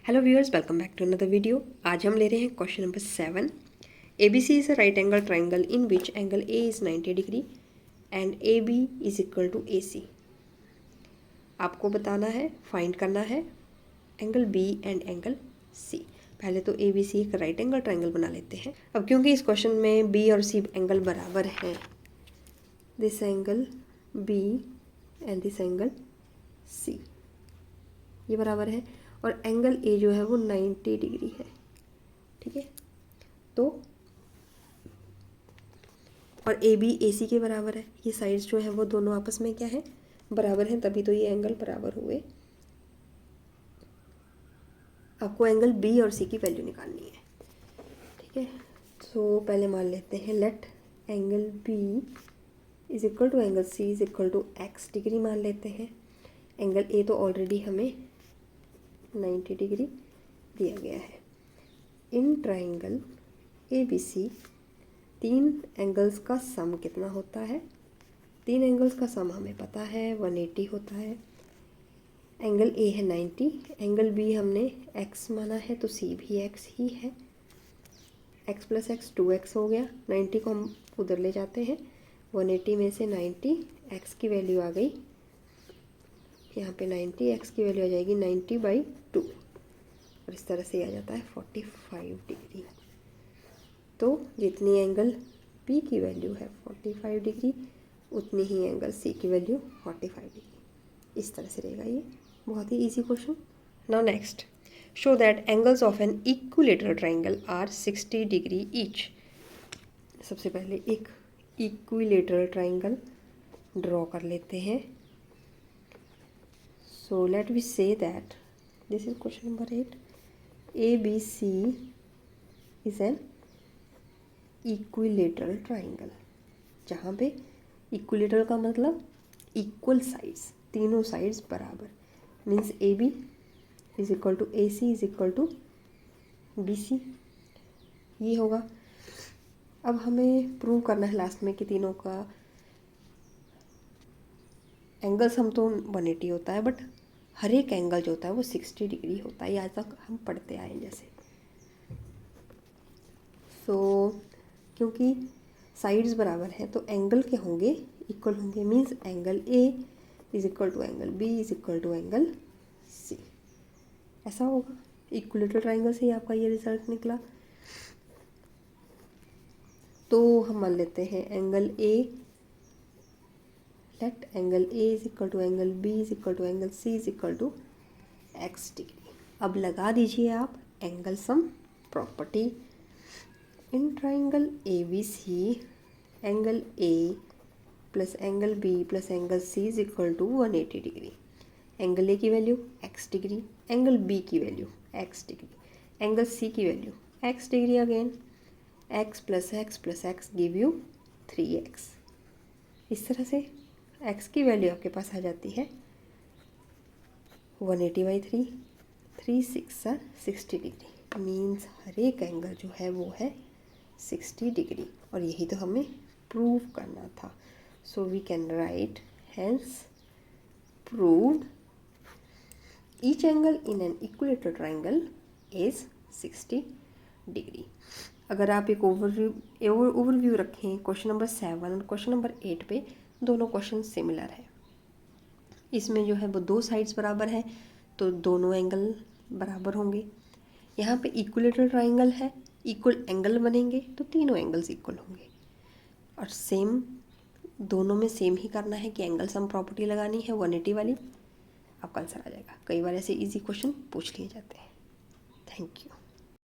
Hello viewers, welcome back to another video. आज हम ले रहे हैं question number 7। ABC is a right angle triangle in which angle A is 90 degree and AB is equal to AC। आपको बताना है, find करना है एंगल B एंड एंगल C। पहले तो ABC एक राइट एंगल ट्राइंगल बना लेते हैं। अब क्योंकि इस क्वेश्चन में B और C एंगल बराबर हैं, this angle B and this angle C ये बराबर है और एंगल A जो है वो 90 डिग्री है। ठीक है, तो और AB AC के बराबर है। ये साइड्स जो है वो दोनों आपस में क्या है, बराबर हैं, तभी तो ये एंगल बराबर हुए। आपको एंगल B और C की वैल्यू निकालनी है। ठीक है, तो पहले मान लेते हैं let angle B is equal to angle C is equal to x degree मान लेते हैं। एंगल A तो ऑलरेडी हमें 90 डिग्री दिया गया है। इन ट्राइंगल ABC तीन एंगल्स का सम कितना होता है? तीन एंगल्स का सम हमें पता है 180 होता है। एंगल A है 90, एंगल B हमने x माना है तो C भी x ही है। x प्लस एक्स 2x हो गया। 90 को हम उधर ले जाते हैं, 180 में से 90 x की वैल्यू आ गई यहाँ पे 90, x की वैल्यू आ जाएगी 90/2 और इस तरह से आ जाता है 45 डिग्री। तो जितनी एंगल B की वैल्यू है 45 डिग्री, उतनी ही एंगल C की वैल्यू 45 डिग्री। इस तरह से रहेगा ये, बहुत ही easy question. Now next, show that angles of an equilateral triangle are 60 degree each. सबसे पहले एक इक्विलेटरल ट्राइंगल ड्रॉ कर लेते हैं। So let we say that this is question number 8। ABC is an equilateral triangle, जहाँ पे equilateral का मतलब इक्वल साइड्स, तीनों साइड्स बराबर, means AB is equal to AC is equal to BC ये होगा। अब हमें प्रूव करना है लास्ट में कि तीनों का एंगल्स हम तो 180 होता है, बट हर एक एंगल जो होता है वो 60 डिग्री होता है। ये आज तक हम पढ़ते आए हैं जैसे। सो क्योंकि साइड्स बराबर हैं तो एंगल क्या होंगे, इक्वल होंगे, means angle A is equal to angle B is equal to angle C। ऐसा होगा, इक्विलेटरल ट्राइंगल से ही आपका ये रिजल्ट निकला। तो हम मान लेते हैं angle A, let angle A is equal to angle B is equal to angle C is equal to x degree. अब लगा दीजिए आप angle sum property. In triangle ABC angle A plus angle B plus angle C is equal to 180 degree. Angle A की value x degree, angle B की value x degree, angle C की value x degree again. x plus x give you 3x। इस तरह से x की value आपके पास आ जाती है 180/3, 3 6 60 डिग्री, मीन्स हर एक एंगल जो है वो है 60 डिग्री। और यही तो हमें प्रूव करना था। So we can write hence proved each angle in an equilateral triangle is 60 degree. अगर आप एक ओवरव्यू रखें क्वेश्चन नंबर 7 और क्वेश्चन नंबर 8 पे, दोनों क्वेश्चन सिमिलर है। इसमें जो है वो दो साइड्स बराबर हैं तो दोनों एंगल बराबर होंगे। यहाँ पे इक्विलेटरल ट्राइंगल है, इक्वल एंगल बनेंगे तो तीनों एंगल्स इक्वल होंगे। और सेम दोनों में सेम ही करना है कि एंगल सम प्रॉपर्टी लगानी है 180 वाली, आपका आंसर आ जाएगा। कई बार ऐसे इजी क्वेश्चन पूछ लिए जाते हैं। Thank you.